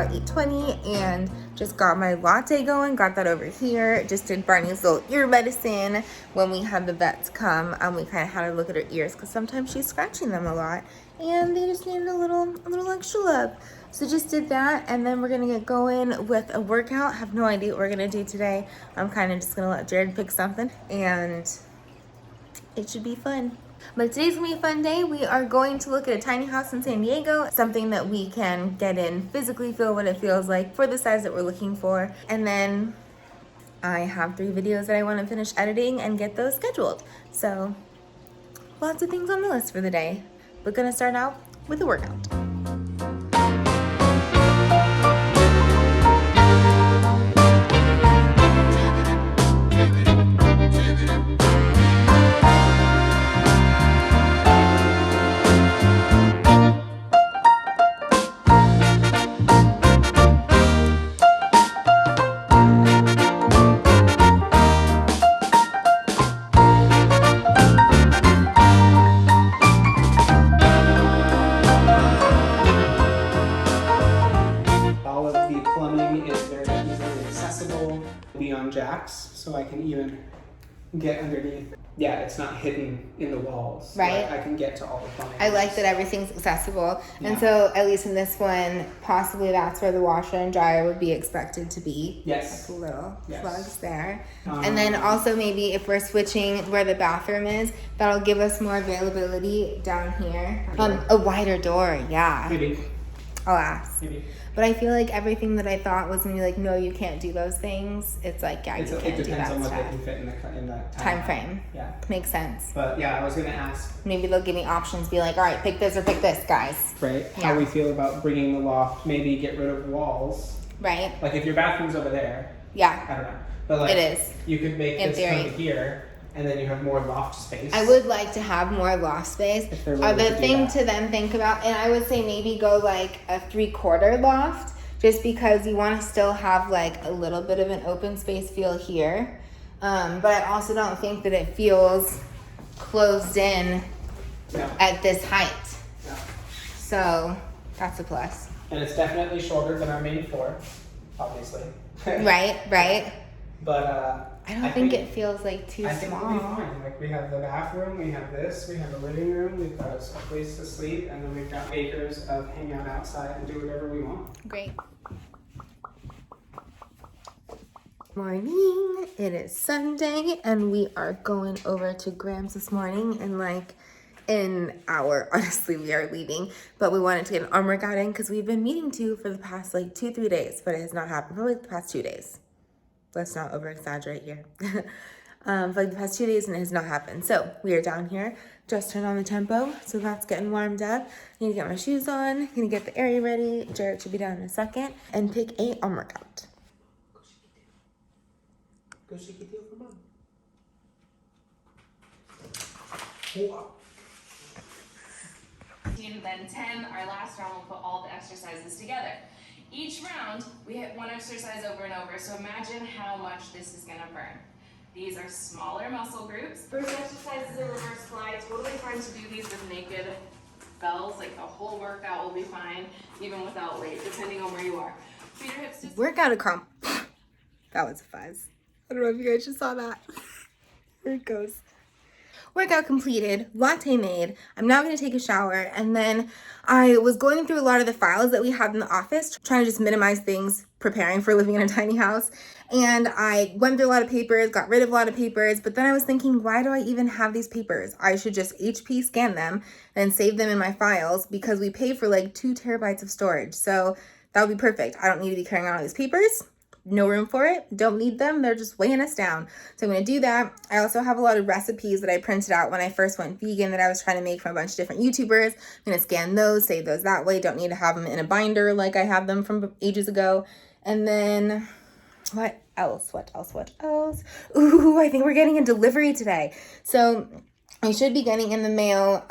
about 8:20 and just got my latte going, got that over here. Just did Barney's little ear medicine when we had the vets come. We kind of had to look at her ears because sometimes she's scratching them a lot and they just needed a little extra love. So just did that, and then we're gonna get going with a workout. Have no idea what we're gonna do today. I'm kind of just gonna let Jared pick something and it should be fun. But today's gonna be a fun day. We are going to look at a tiny house in San Diego, something that we can get in, physically feel what it feels like for the size that we're looking for. And then I have 3 videos that I want to finish editing and get those scheduled. So lots of things on the list for the day. We're gonna start out with a workout. Jacks, so I can even get underneath. Yeah, it's not hidden in the walls. Right. So I can get to all the plumbing. I like that everything's accessible. Yeah. And so at least in this one, possibly that's where the washer and dryer would be expected to be. Yes. Like little plugs there. And then also maybe if we're switching where the bathroom is, that'll give us more availability down here. A wider door, yeah. Maybe. I'll ask. Maybe. But I feel like everything that I thought was gonna be like, no, you can't do those things. It's like, yeah, you can't do that. It depends on what stuff. they can fit in that Time frame. Yeah. Makes sense. But yeah, I was gonna ask. Maybe they'll give me options, be like, all right, pick this or pick this, guys. Right. Yeah. How we feel about bringing the loft, maybe get rid of walls. Right. Like if your bathroom's over there. Yeah. I don't know. But like, it is. You could make In this theory. come here, and then you have more loft space. I would like to have more loft space. If they're willing The to do thing that. to then think about, and I would say maybe go like a 3/4 loft, just because you want to still have like a little bit of an open space feel here. But I also don't think that it feels closed in at this height. No. So that's a plus. And it's definitely shorter than our main floor, obviously. Right. But I don't think it feels like too I think small. we'll be fine. Like we have the bathroom, we have this, we have a living room, we've got a place to sleep, and then we've got acres of hang out outside and do whatever we want. Great. Morning. It is Sunday and we are going over to Graham's this morning in like an hour. Honestly, we are leaving, but we wanted to get an arm workout in because we've been meaning to for the past like 2-3 days, but it has not happened. Probably the past 2 days. Let's not over exaggerate here. For like the past 2 days and it has not happened. So we are down here, just turned on the tempo. So that's getting warmed up. I need to get my shoes on, gonna get the area ready. Jared should be down in a second and pick a arm workout. Go shake it deal for mom. Then 10, our last round, we'll put all the exercises together. Each round, we hit one exercise over and over, so imagine how much this is gonna burn. These are smaller muscle groups. First exercise is a reverse fly. Totally fine to do these with naked bells, like the whole workout will be fine, even without weight, depending on where you are. Feed your hips to Workout accom. That was a fuzz. I don't know if you guys just saw that. Here it goes. Workout completed, latte made. I'm now going to take a shower, and then I was going through a lot of the files that we had in the office, trying to just minimize things, preparing for living in a tiny house. And I went through a lot of papers, got rid of a lot of papers, but then I was thinking, why do I even have these papers? I should just HP scan them and save them in my files because we pay for like 2 terabytes of storage. So that would be perfect. I don't need to be carrying on all these papers. No room for it. Don't need them. They're just weighing us down. So I'm going to do that. I also have a lot of recipes that I printed out when I first went vegan that I was trying to make from a bunch of different YouTubers. I'm going to scan those, save those that way. Don't need to have them in a binder like I have them from ages ago. And then what else? Ooh, I think we're getting a delivery today. So I should be getting in the mail.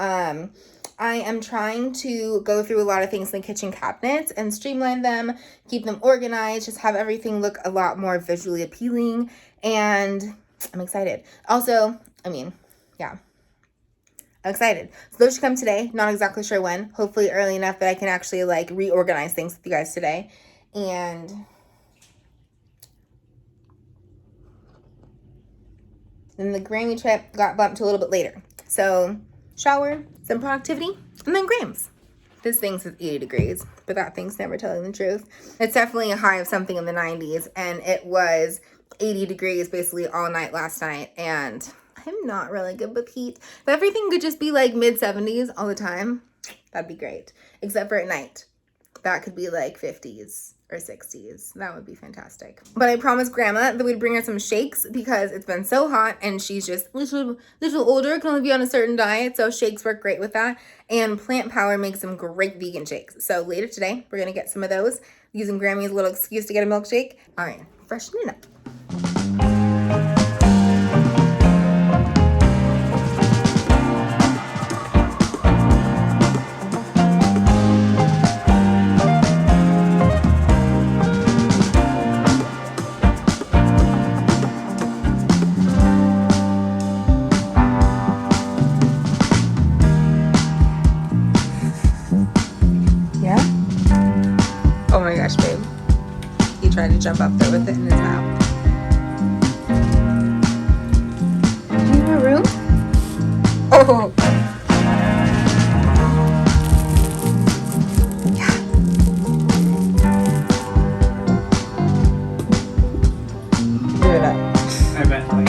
I am trying to go through a lot of things in the kitchen cabinets and streamline them, keep them organized, just have everything look a lot more visually appealing, and I'm excited. Also, I'm excited. So those should come today. Not exactly sure when. Hopefully early enough that I can actually like reorganize things with you guys today. And then the Grammy trip got bumped to a little bit later. So shower, some productivity, and then Grams. This thing says 80 degrees, but that thing's never telling the truth. It's definitely a high of something in the 90s, and it was 80 degrees basically all night last night, and I'm not really good with heat. If everything could just be like mid-70s all the time, that'd be great. Except for at night. That could be like 50s or 60s. That would be fantastic. But I promised Grandma that we'd bring her some shakes because it's been so hot and she's just a little older, can only be on a certain diet, so shakes work great with that. And Plant Power makes some great vegan shakes. So later today, we're gonna get some of those using Grammy's little excuse to get a milkshake. All right, freshen it up. Oh my gosh, babe. He tried to jump up there with it in his mouth. Do you have a room? Oh! Yeah. Give it up. I bet. Like,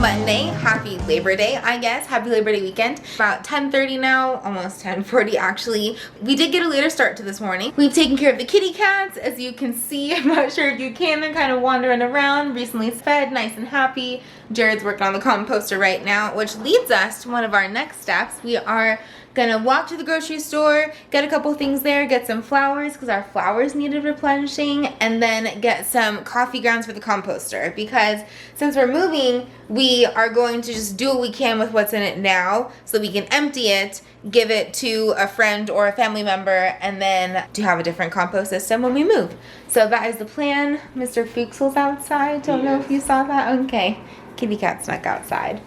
Monday. Happy Labor Day, I guess. Happy Labor Day weekend. About 10:30 now, almost 10:40 actually. We did get a later start to this morning. We've taken care of the kitty cats, as you can see. I'm not sure if you can. They're kind of wandering around. Recently fed, nice and happy. Jared's working on the composter right now, which leads us to one of our next steps. We are gonna walk to the grocery store, get a couple things there, get some flowers because our flowers needed replenishing, and then get some coffee grounds for the composter because since we're moving, we are going to just do what we can with what's in it now so we can empty it, give it to a friend or a family member, and then to have a different compost system when we move. So that is the plan. Mr. Fuchsel's outside. Don't know if you saw that. Okay. Kitty cat snuck outside.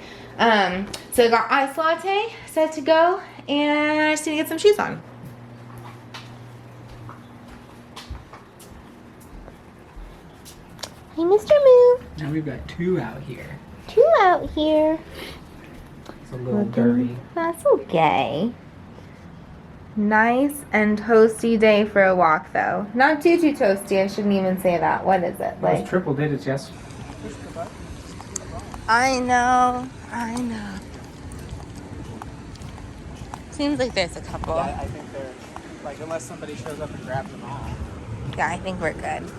So I got iced latte set to go, and I just need to get some shoes on. Hey, Mr. Moo. now we've got two out here. Two out here. It's a little dirty. That's okay. Nice and toasty day for a walk, though. Not too toasty. I shouldn't even say that. What is it? Those triple digits yesterday. I know. Seems like there's a couple. Yeah, I think they're, like, unless somebody shows up and grabs them all. Yeah, I think we're good.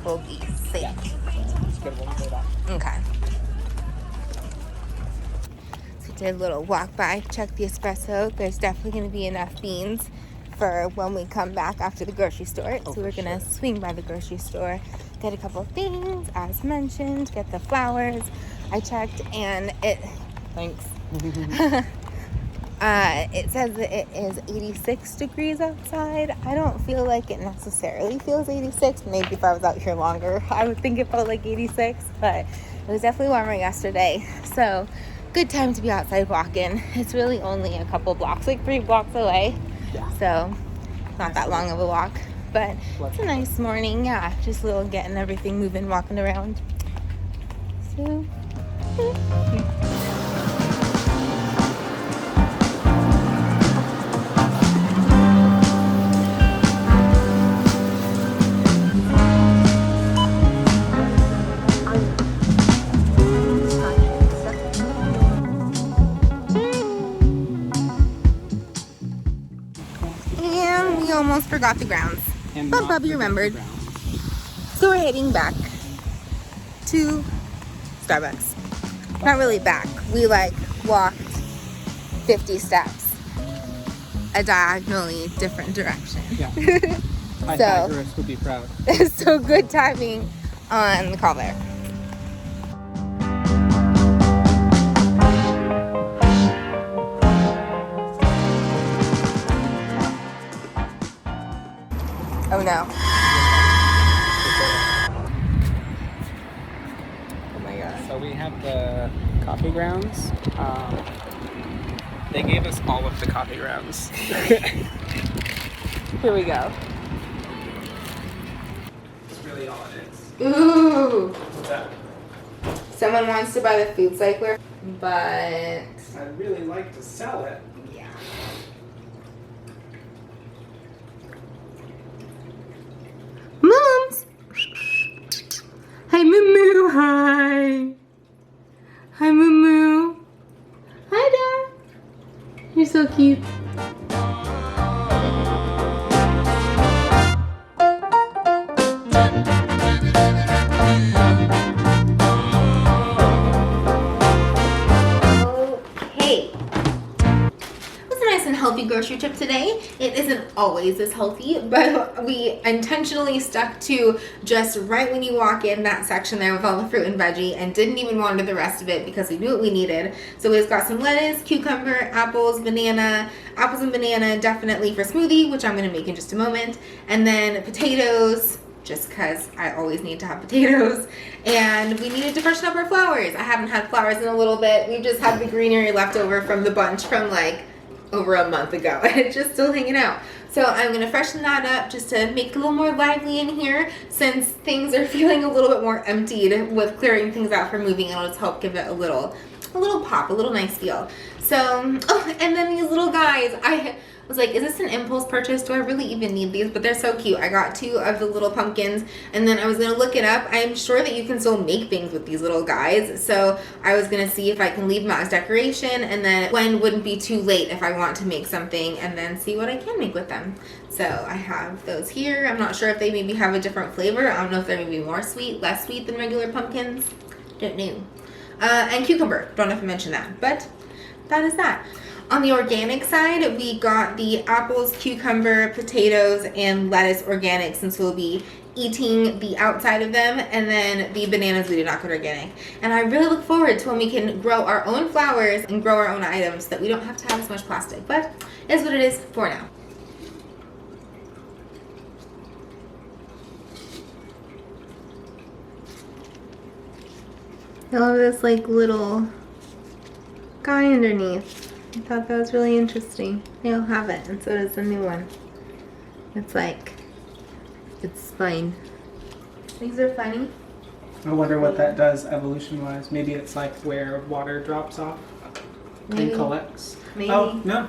We'll be safe. Yeah. It's good. We'll do that. Okay. So we did a little walk by, check the espresso. There's definitely going to be enough beans for when we come back after the grocery store. So we're going to swing by the grocery store, get a couple of things, as mentioned, get the flowers. I checked and it, thanks. It says that it is 86 degrees outside. I don't feel like it necessarily feels 86. Maybe if I was out here longer, I would think it felt like 86, but it was definitely warmer yesterday. So good time to be outside walking. It's really only a couple blocks, like 3 blocks away. Yeah. So not that long of a walk, but it's a nice morning. Yeah, just a little getting everything moving, walking around. So and we almost forgot the grounds. And But not Bubby forget the remembered. ground. So we're heading back to Starbucks. Not really back. We like walked 50 steps a diagonally different direction. Yeah. My So- Pythagoras would be proud. So good timing on the call there. Oh no. Oh my god. So we have the coffee grounds. They gave us all of the coffee grounds. Here we go. That's really all it is. Ooh. What's that? Someone wants to buy the food cycler, but I'd really like to sell it. yeah. Moms! Hi, Moo. Hi. Hi, Moo. Hi, Dad. You're so cute. Okay. It was a nice and healthy grocery trip today. It isn't always this healthy, but we intentionally stuck to just right when you walk in that section there with all the fruit and veggie and didn't even wander the rest of it because we knew what we needed. So we've got some lettuce, cucumber, apples and banana definitely for smoothie, which I'm going to make in just a moment, and then potatoes, just because I always need to have potatoes. And we needed to freshen up our flowers. I haven't had flowers in a little bit. We just had the greenery left over from the bunch from like over a month ago. And it's just still hanging out. So I'm going to freshen that up just to make it a little more lively in here since things are feeling a little bit more emptied with clearing things out for moving. It'll just help give it a little pop, a little nice feel. So, oh, and then these little guys, I was like, is this an impulse purchase? Do I really even need these? But they're so cute. I got 2 of the little pumpkins, and then I was going to look it up. I'm sure that you can still make things with these little guys. So I was going to see if I can leave them out as decoration, and then when wouldn't be too late if I want to make something, and then see what I can make with them. So I have those here. I'm not sure if they maybe have a different flavor. I don't know if they're maybe more sweet, less sweet than regular pumpkins. Don't know. And cucumber. Don't know if I mentioned that, but that is that. On the organic side, we got the apples, cucumber, potatoes, and lettuce organic since we'll be eating the outside of them, and then the bananas we did not get organic. And I really look forward to when we can grow our own flowers and grow our own items so that we don't have to have as much plastic, but it is what it is for now. I love this like little guy underneath. I thought that was really interesting. They all have it, and so does the new one. It's like, it's fine. These are funny. I wonder what that does evolution-wise. Maybe it's like where water drops off Maybe. and collects. Maybe. Oh, no.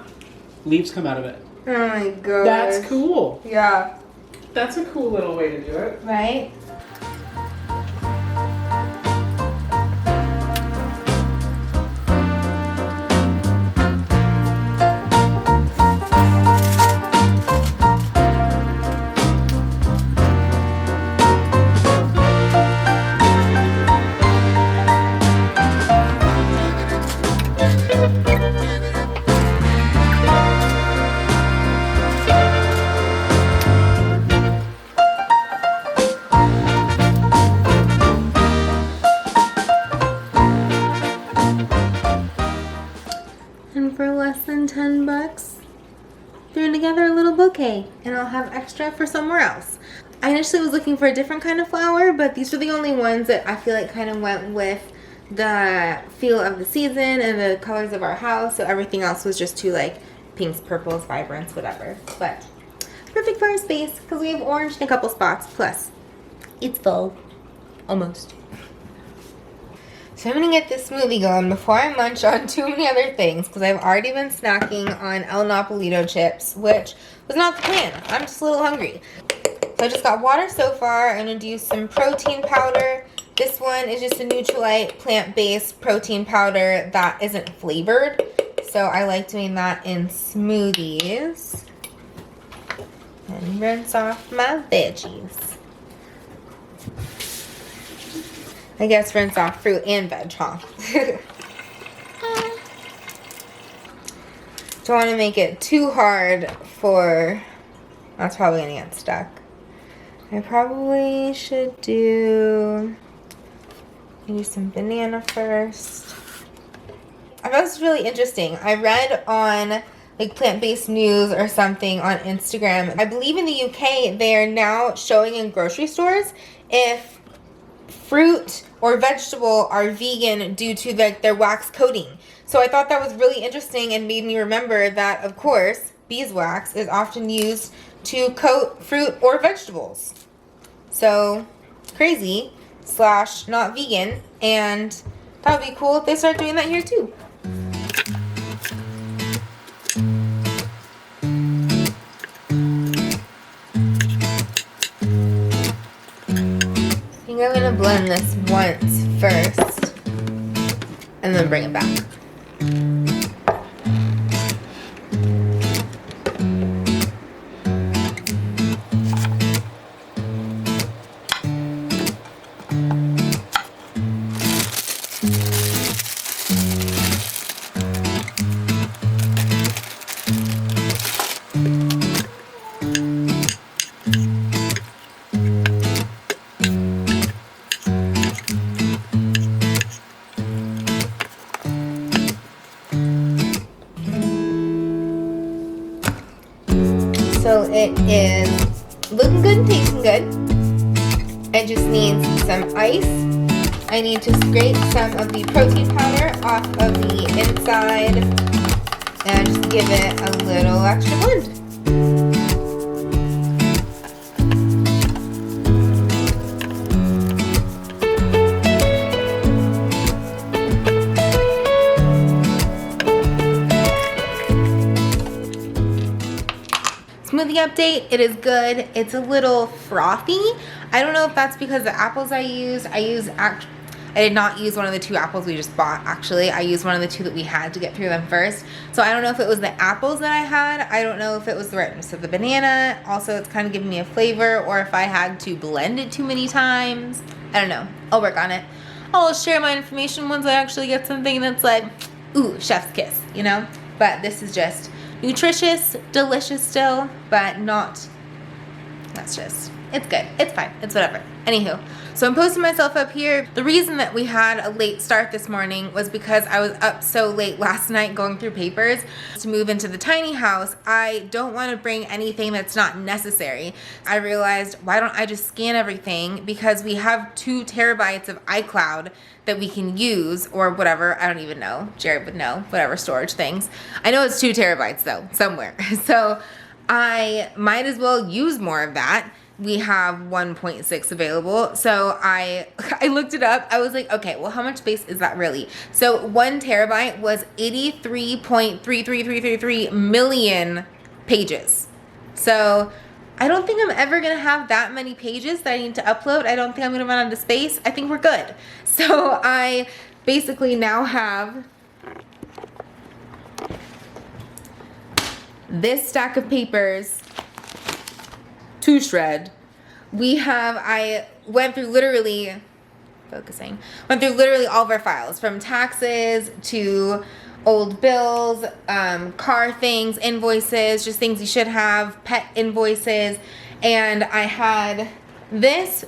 Leaves come out of it. Oh my god. That's cool. Yeah. That's a cool little way to do it. Right? And for less than $10, threw together a little bouquet, and I'll have extra for somewhere else. I initially was looking for a different kind of flower, but these are the only ones that I feel like kind of went with the feel of the season and the colors of our house. So everything else was just too like pinks, purples, vibrance, whatever. But perfect for our space because we have orange in a couple spots. Plus, it's full. Almost. So I'm gonna get this smoothie going before I munch on too many other things because I've already been snacking on El Napolito chips, which was not the plan. I'm just a little hungry. So I just got water so far. I'm gonna do some protein powder. This one is just a Nutrilite plant-based protein powder that isn't flavored. So I like doing that in smoothies. And rinse off my veggies. I guess rinse off fruit and veg, huh? Don't want to make it too hard for... That's probably going to get stuck. I probably should do... Maybe some banana first. I thought this was really interesting. I read on like plant-based news or something on Instagram. I believe in the UK, they are now showing in grocery stores if fruit or vegetable are vegan due to their wax coating. So I thought that was really interesting and made me remember that, of course, beeswax is often used to coat fruit or vegetables. So crazy / not vegan, and that would be cool if they start doing that here too. I think I'm gonna blend this once first and then bring it back. So it is looking good and tasting good. It just needs some ice. I need to scrape some of the protein powder off of the inside and just give it a little extra blend. Smoothie update, it is good. It's a little frothy. I don't know if that's because the apples I did not use one of the 2 apples we just bought, actually. I used one of the 2 that we had to get through them first. So I don't know if it was the apples that I had. I don't know if it was the ripeness of the banana. Also, it's kind of giving me a flavor, or if I had to blend it too many times. I don't know. I'll work on it. I'll share my information once I actually get something that's like, ooh, chef's kiss, you know? But this is just nutritious, delicious still, but not, that's just, it's good. It's fine. It's whatever. Anywho, so I'm posting myself up here. The reason that we had a late start this morning was because I was up so late last night going through papers. To move into the tiny house, I don't want to bring anything that's not necessary. I realized, why don't I just scan everything? Because we have 2 terabytes of iCloud that we can use, or whatever, I don't even know. Jared would know, whatever storage things. I know it's 2 terabytes though, somewhere. So I might as well use more of that. We have 1.6 available. So I looked it up. I was like, okay, well, how much space is that really? So 1 terabyte was 83.33333 million pages. So I don't think I'm ever gonna have that many pages that I need to upload. I don't think I'm gonna run out of space. I think we're good. So I basically now have this stack of papers to shred. I went through literally all of our files, from taxes to old bills, car things, invoices, just things you should have, pet invoices. And I had this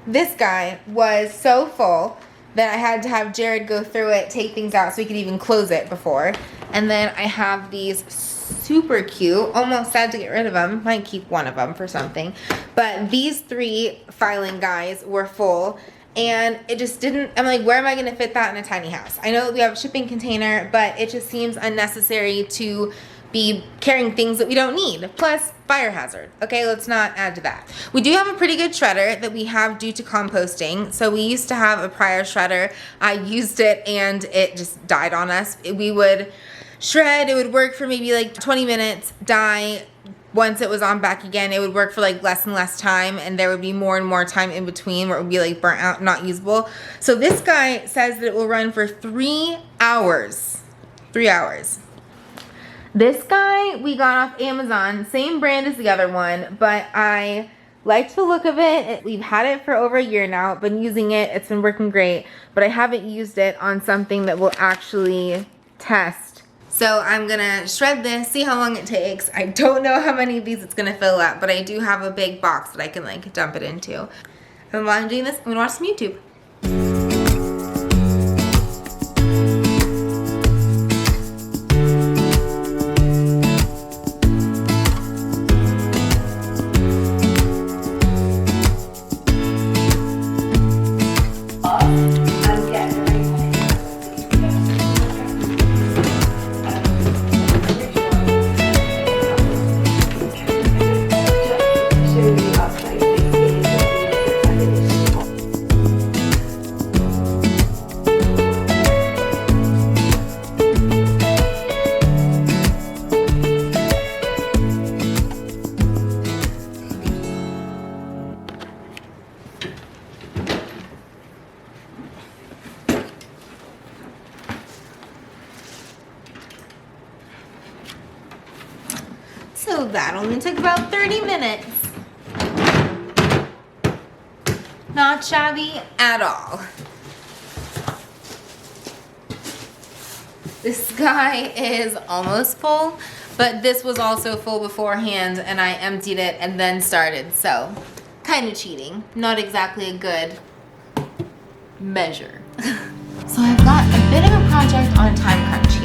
guy was so full that I had to have Jared go through it, take things out so we could even close it before. And then I have these super cute, almost sad to get rid of them, might keep one of them for something, but these 3 filing guys were full. and it just didn't, I'm like, where am I gonna fit that in a tiny house? I know that we have a shipping container, but it just seems unnecessary to be carrying things that we don't need. Plus, fire hazard. Okay, let's not add to that. We do have a pretty good shredder that we have due to composting. So we used to have a prior shredder. I used it and it just died on us. We would shred, it would work for maybe like 20 minutes, die. Once it was on back again, it would work for like less and less time, and there would be more and more time in between where it would be like burnt out, not usable. So this guy says that it will run for 3 hours. 3 hours. This guy we got off Amazon, same brand as the other one, but I liked the look of it. We've had it for over a year now, been using it, it's been working great, but I haven't used it on something that will actually test. So I'm gonna shred this, see how long it takes. I don't know how many of these it's gonna fill up, but I do have a big box that I can like dump it into. And while I'm doing this, I'm gonna watch some YouTube. So that only took about 30 minutes. Not shabby at all. This guy is almost full, but this was also full beforehand and I emptied it and then started, so kind of cheating. Not exactly a good measure. So I've got a bit of a project on a time crunch here.